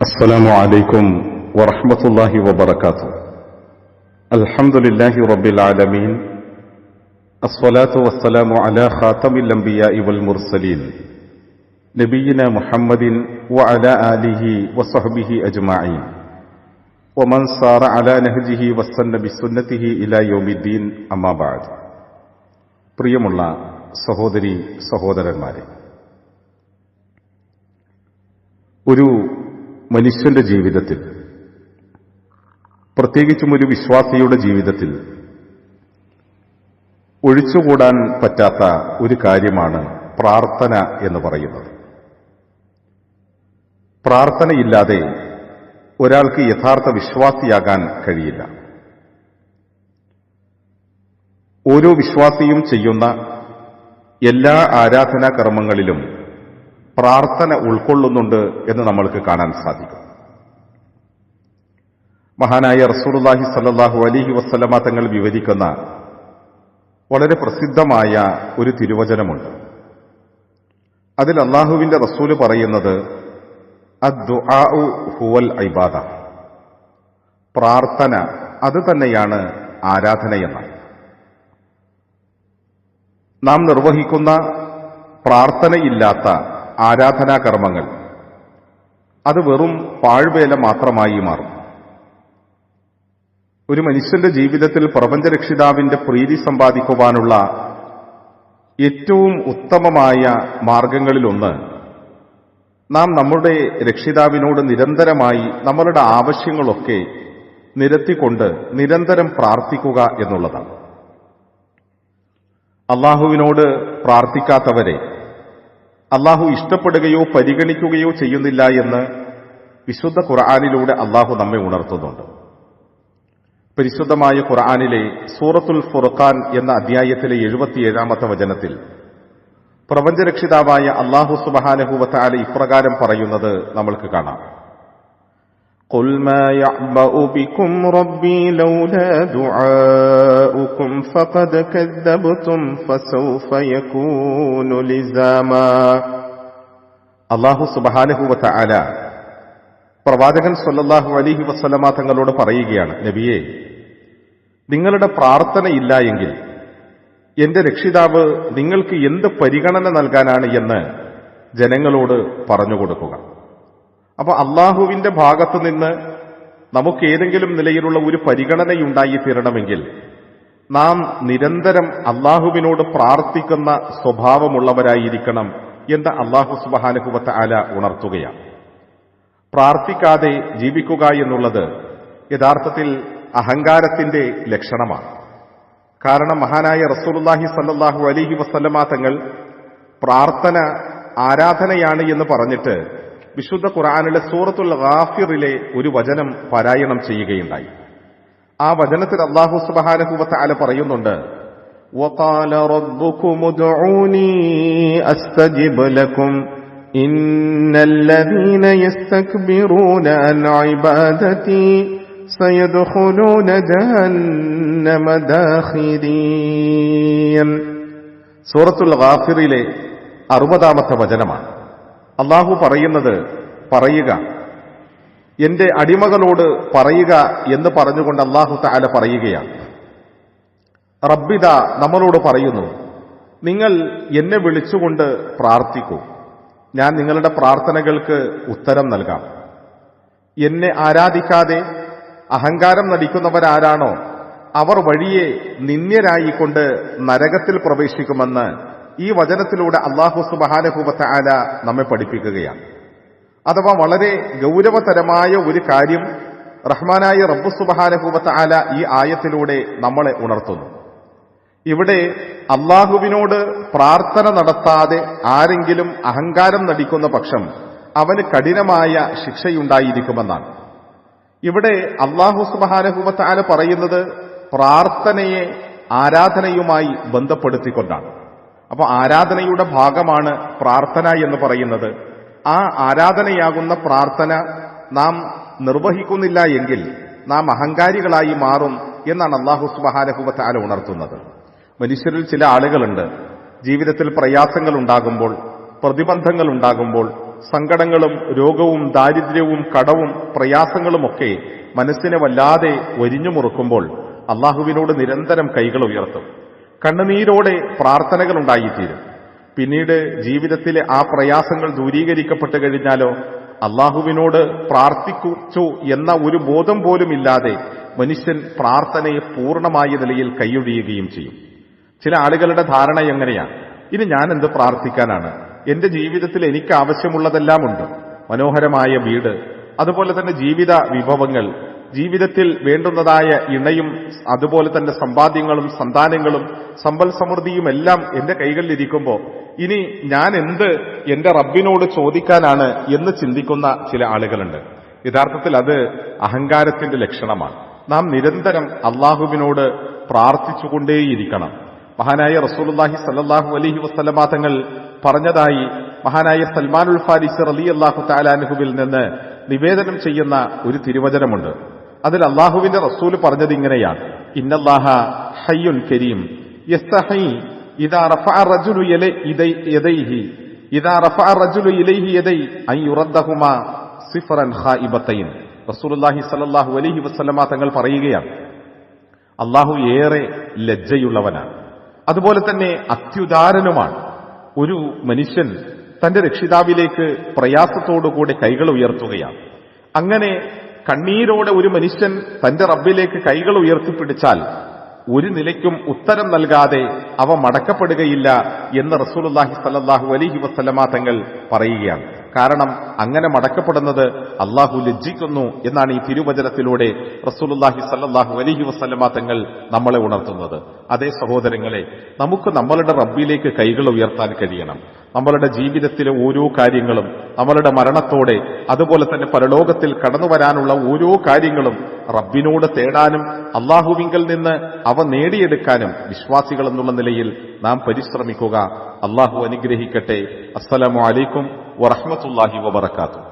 السلام عليكم ورحمة الله وبركاته. الحمد لله رب العالمين، الصلاة والسلام على خاتم الأنبياء والمرسلين نبينا محمد وعلى آله وصحبه أجمعين ومن سار على نهجه واستنى بسنته إلى يوم الدين. أما بعد. പ്രിയമുള്ള സഹോദരി സഹോദരന്മാരെ, ഒരു മനുഷ്യന്റെ ജീവിതത്തിൽ, പ്രത്യേകിച്ചും ഒരു വിശ്വാസിയുടെ ജീവിതത്തിൽ ഒഴിച്ചുകൂടാൻ പറ്റാത്ത ഒരു കാര്യമാണ് പ്രാർത്ഥന എന്ന് പറയുന്നത്. പ്രാർത്ഥനയില്ലാതെ ഒരാൾക്ക് യഥാർത്ഥ വിശ്വാസിയാകാൻ കഴിയില്ല. ഓരോ വിശ്വാസിയും ചെയ്യുന്ന എല്ലാ ആരാധനാ കർമ്മങ്ങളിലും പ്രാർത്ഥന ഉൾക്കൊള്ളുന്നുണ്ട് എന്ന് നമ്മൾക്ക് കാണാൻ സാധിക്കും. മഹാനായ റസൂലുള്ളാഹി സ്വല്ലല്ലാഹു അലൈഹി വസല്ലമ തങ്ങൾ വിവരിക്കുന്ന വളരെ പ്രസിദ്ധമായ ഒരു തിരുവചനമുണ്ട്. അതിൽ അല്ലാഹുവിന്റെ റസൂല് പറയുന്നത് അദ്ദുആഉ ഹുവൽ ഇബാദ, പ്രാർത്ഥന അത് തന്നെയാണ് ആരാധനയെന്നാണ്. നാം നിർവഹിക്കുന്ന പ്രാർത്ഥനയില്ലാത്ത ആരാധനാകർമ്മങ്ങൾ അത് വെറും പാഴ്വേല മാത്രമായി മാറും. ഒരു മനുഷ്യന്റെ ജീവിതത്തിൽ പ്രപഞ്ചരക്ഷിതാവിന്റെ പ്രീതി സമ്പാദിക്കുവാനുള്ള ഏറ്റവും ഉത്തമമായ മാർഗങ്ങളിലൊന്ന് നാം നമ്മുടെ രക്ഷിതാവിനോട് നിരന്തരമായി നമ്മളുടെ ആവശ്യങ്ങളൊക്കെ നിരത്തിക്കൊണ്ട് നിരന്തരം പ്രാർത്ഥിക്കുക എന്നുള്ളതാണ്. അള്ളാഹുവിനോട് പ്രാർത്ഥിക്കാത്തവരെ അള്ളാഹു ഇഷ്ടപ്പെടുകയോ പരിഗണിക്കുകയോ ചെയ്യുന്നില്ല എന്ന് വിശുദ്ധ ഖുർആനിലൂടെ അള്ളാഹു നമ്മെ ഉണർത്തുന്നുണ്ട്. പരിശുദ്ധമായ ഖുർആനിലെ സൂറത്തുൽ ഫുർഖാൻ എന്ന അധ്യായത്തിലെ 77-ാമത്തെ വചനത്തിൽ പ്രപഞ്ചരക്ഷിതാവായ അള്ളാഹു സുബ്ഹാനഹു വ തആല ഇപ്രകാരം പറയുന്നത് നമ്മൾക്ക് കാണാം. قُلْ مَا يَعْبَأُ بِكُمْ رَبِّي لَوْلَا دُعَاؤُكُمْ فَقَدْ كَذَّبْتُمْ فَسَوْفَ يَكُونُ لِزَامًا. അല്ലാഹു സുബ്ഹാനഹു വ തആല പ്രവാചകൻ സ്വല്ലല്ലാഹു അലൈഹി വസല്ലമ തങ്ങളോട് പറയുകയാണ്, നബിയേ, നിങ്ങളുടെ പ്രാർത്ഥനയില്ല എങ്കിൽ എന്റെ രക്ഷിതാവ് നിങ്ങൾക്ക് എന്ത് പരിഗണന നൽകാനാണ് എന്ന് ജനങ്ങളോട് പറഞ്ഞുകൊടുക്കുക. അപ്പൊ അള്ളാഹുവിന്റെ ഭാഗത്തു നിന്ന് നമുക്ക് ഏതെങ്കിലും നിലയിലുള്ള ഒരു പരിഗണനയുണ്ടായി തീരണമെങ്കിൽ നാം നിരന്തരം അള്ളാഹുവിനോട് പ്രാർത്ഥിക്കുന്ന സ്വഭാവമുള്ളവരായിരിക്കണം എന്ന് അള്ളാഹു സുബ്ഹാനഹു വ തആല ഉണർത്തുകയാണ്. പ്രാർത്ഥിക്കാതെ ജീവിക്കുക എന്നുള്ളത് യഥാർത്ഥത്തിൽ അഹങ്കാരത്തിന്റെ ലക്ഷണമാണ്. കാരണം മഹാനായ റസൂലുള്ളാഹി സ്വല്ലല്ലാഹു അലൈഹി വസല്ലമ തങ്ങൾ പ്രാർത്ഥന ആരാധനയാണ് എന്ന് പറഞ്ഞിട്ട് വിശുദ്ധ ഖുർആനിലെ സൂറത്തുൽ ഗാഫിറിലെ ഒരു വചനം പാരായണം ചെയ്യുകയുണ്ടായി. ആ വചനത്തിൽ അല്ലാഹു സുബ്ഹാനഹു വ തആല പറയുന്നുണ്ട്, വഖാല റബ്ബുകും ഉദ്ഊനി അസ്തജിബ് ലക്കും ഇന്നല്ലദീന യസ്തക്ബിറൂന അൻ ഇബാദതി സയദ്ഖുലൂന ജഹന്നമ ദാഖിരീൻ. സൂറത്തുൽ ഗാഫിറിലെ 60-ാമത്തെ വചനമാണ്. അള്ളാഹു പറയുന്നത്, പറയുക, എന്റെ അടിമകളോട് പറയുക എന്ന് പറഞ്ഞുകൊണ്ട് അള്ളാഹു തആല പറയുകയാണ്. റബ്ബിദ നമ്മളോട് പറയുന്നു, നിങ്ങൾ എന്നെ വിളിച്ചുകൊണ്ട് പ്രാർത്ഥിക്കൂ, ഞാൻ നിങ്ങളുടെ പ്രാർത്ഥനകൾക്ക് ഉത്തരം നൽകാം. എന്നെ ആരാധിക്കാതെ അഹങ്കാരം നടിക്കുന്നവരാരാണോ അവർ വഴിയെ നിന്ദ്യരായിക്കൊണ്ട് നരകത്തിൽ പ്രവേശിക്കുമെന്ന് ഈ വചനത്തിലൂടെ അല്ലാഹു സുബ്ഹാനഹു വ തആല നമ്മെ പഠിപ്പിക്കുകയാണ്. അഥവാ വളരെ ഗൗരവതരമായ ഒരു കാര്യം റഹ്മാനായ റബ്ബ് സുബ്ഹാനഹു വ തആല ഈ ആയത്തിലൂടെ നമ്മളെ ഉണർത്തുന്നു. ഇവിടെ അള്ളാഹുവിനോട് പ്രാർത്ഥന നടത്താതെ ആരെങ്കിലും അഹങ്കാരം നടിക്കുന്ന പക്ഷം അവന് കഠിനമായ ശിക്ഷയുണ്ടായിരിക്കുമെന്നാണ്. ഇവിടെ അല്ലാഹു സുബ്ഹാനഹു വ തആല പറയുന്നത് പ്രാർത്ഥനയെ ആരാധനയുമായി ബന്ധപ്പെടുത്തിക്കൊണ്ടാണ്. അപ്പൊ ആരാധനയുടെ ഭാഗമാണ് പ്രാർത്ഥന എന്ന് പറയുന്നത്. ആ ആരാധനയാകുന്ന പ്രാർത്ഥന നാം നിർവഹിക്കുന്നില്ല എങ്കിൽ നാം അഹങ്കാരികളായി മാറും എന്നാണ് അല്ലാഹു സുബ്ഹാനഹു വ തആല ഉണർത്തുന്നത്. മനുഷ്യരിൽ ചില ആളുകളുണ്ട്, ജീവിതത്തിൽ പ്രയാസങ്ങൾ ഉണ്ടാകുമ്പോൾ, പ്രതിബന്ധങ്ങൾ ഉണ്ടാകുമ്പോൾ സങ്കടങ്ങളും രോഗവും ദാരിദ്ര്യവും കടവും പ്രയാസങ്ങളുമൊക്കെ മനസ്സിനെ വല്ലാതെ ഒരിഞ്ഞു മുറുക്കുമ്പോൾ അള്ളാഹുവിനോട് നിരന്തരം കൈകൾ ഉയർത്തും. കണ്ണുനീരോടെ പ്രാർത്ഥനകളുണ്ടായിത്തീരും. പിന്നീട് ജീവിതത്തിലെ ആ പ്രയാസങ്ങൾ ദൂരീകരിക്കപ്പെട്ടു കഴിഞ്ഞാലോ അള്ളാഹുവിനോട് പ്രാർത്ഥിച്ചു എന്ന ഒരു ബോധം പോലുമില്ലാതെ മനുഷ്യൻ പ്രാർത്ഥനയെ പൂർണ്ണമായ നിലയിൽ കൈയൊഴിയുകയും ചെയ്യും. ചില ആളുകളുടെ ധാരണ എങ്ങനെയാണ്, ഇനി ഞാൻ എന്ത് പ്രാർത്ഥിക്കാനാണ്, എന്റെ ജീവിതത്തിൽ എനിക്ക് ആവശ്യമുള്ളതെല്ലാം ഉണ്ട്. മനോഹരമായ വീട്, അതുപോലെ തന്നെ ജീവിത വിഭവങ്ങൾ, ജീവിതത്തിൽ വേണ്ടുന്നതായ ഇണയും അതുപോലെ തന്നെ സമ്പാദ്യങ്ങളും സന്താനങ്ങളും സമ്പൽ സമൃദ്ധിയും എല്ലാം എന്റെ കൈകളിലിരിക്കുമ്പോൾ ഇനി ഞാൻ എന്ത് എന്റെ റബ്ബിനോട് ചോദിക്കാനാണ് എന്ന് ചിന്തിക്കുന്ന ചില ആളുകളുണ്ട്. യഥാർത്ഥത്തിൽ അത് അഹങ്കാരത്തിന്റെ ലക്ഷണമാണ്. നാം നിരന്തരം അള്ളാഹുവിനോട് പ്രാർത്ഥിച്ചുകൊണ്ടേയിരിക്കണം. മഹാനായ റസൂലുള്ളാഹി സ്വല്ലല്ലാഹു അലൈഹി വസല്ലമ തങ്ങൾ പറഞ്ഞതായി മഹാനായ സൽമാനുൽ ഫാരിസി റളിയല്ലാഹു തആല അൻഹുവിൽ നിന്ന് നിവേദനം ചെയ്യുന്ന ഒരു തിരുവചനമുണ്ട്. അതിൽ അള്ളാഹുവിന്റെ റസൂല് പറഞ്ഞത് ഇങ്ങനെയാണ്: ഇന്നല്ലാഹ ഹയ്യുൻ കരീം യസ്തഹി ഇദാ റഫഅ റജുലു യദൈഹി യദൈ അൻ യുറദ്ദഹുമാ സിഫറൻ ഖായിബതൈൻ. റസൂലുള്ളാഹി സ്വല്ലല്ലാഹു അലൈഹി വസല്ലമ തങ്ങൾ പറയുകയാണ്, അള്ളാഹു ഏറെ ലജ്ജയുള്ളവനാണ്, അതുപോലെ തന്നെ അത്യുദാരനുമാണ്. ഒരു മനുഷ്യൻ തന്റെ രക്ഷിതാവിലേക്ക് പ്രയാസത്തോടുകൂടി കൈകൾ ഉയർത്തുകയാണ്. അങ്ങനെ കണ്ണീരോടെ ഒരു മനുഷ്യൻ തന്റെ റബ്ബിലേക്ക് കൈകൾ ഉയർത്തിപ്പിടിച്ചാൽ ഒരു നിലയ്ക്കും ഉത്തരം നൽകാതെ അവ മടക്കപ്പെടുകയില്ല എന്ന് റസൂലുള്ളാഹി സ്വല്ലല്ലാഹു അലൈഹി വസല്ലമ തങ്ങൾ പറയുകയാണ്. കാരണം അങ്ങനെ മടക്കപ്പെടുന്നത് അള്ളാഹു ലജ്ജിക്കുന്നു എന്നാണ് ഈ തിരുവചനത്തിലൂടെ റസൂലുള്ളാഹി സ്വല്ലല്ലാഹു അലൈഹി വസല്ലമ തങ്ങൾ നമ്മളെ ഉണർത്തുന്നത്. അതേ സഹോദരങ്ങളെ, നമുക്ക് നമ്മളുടെ റബ്ബിലേക്ക് കൈകൾ ഉയർത്താൻ കഴിയണം. നമ്മളുടെ ജീവിതത്തിലെ ഓരോ കാര്യങ്ങളും, നമ്മളുടെ മരണത്തോടെ അതുപോലെ തന്നെ പരലോകത്തിൽ കടന്നു വരാനുള്ള ഓരോ കാര്യങ്ങളും റബ്ബിനോട് തേടാനും അള്ളാഹുവിങ്കൽ നിന്ന് അവ നേടിയെടുക്കാനും വിശ്വാസികൾ എന്നുള്ള നിലയിൽ നാം പരിശ്രമിക്കുക. അള്ളാഹു അനുഗ്രഹിക്കട്ടെ. അസ്സലാമു അലൈക്കും വറഹ്മത്തുള്ളാഹി വബറകാതുഹു.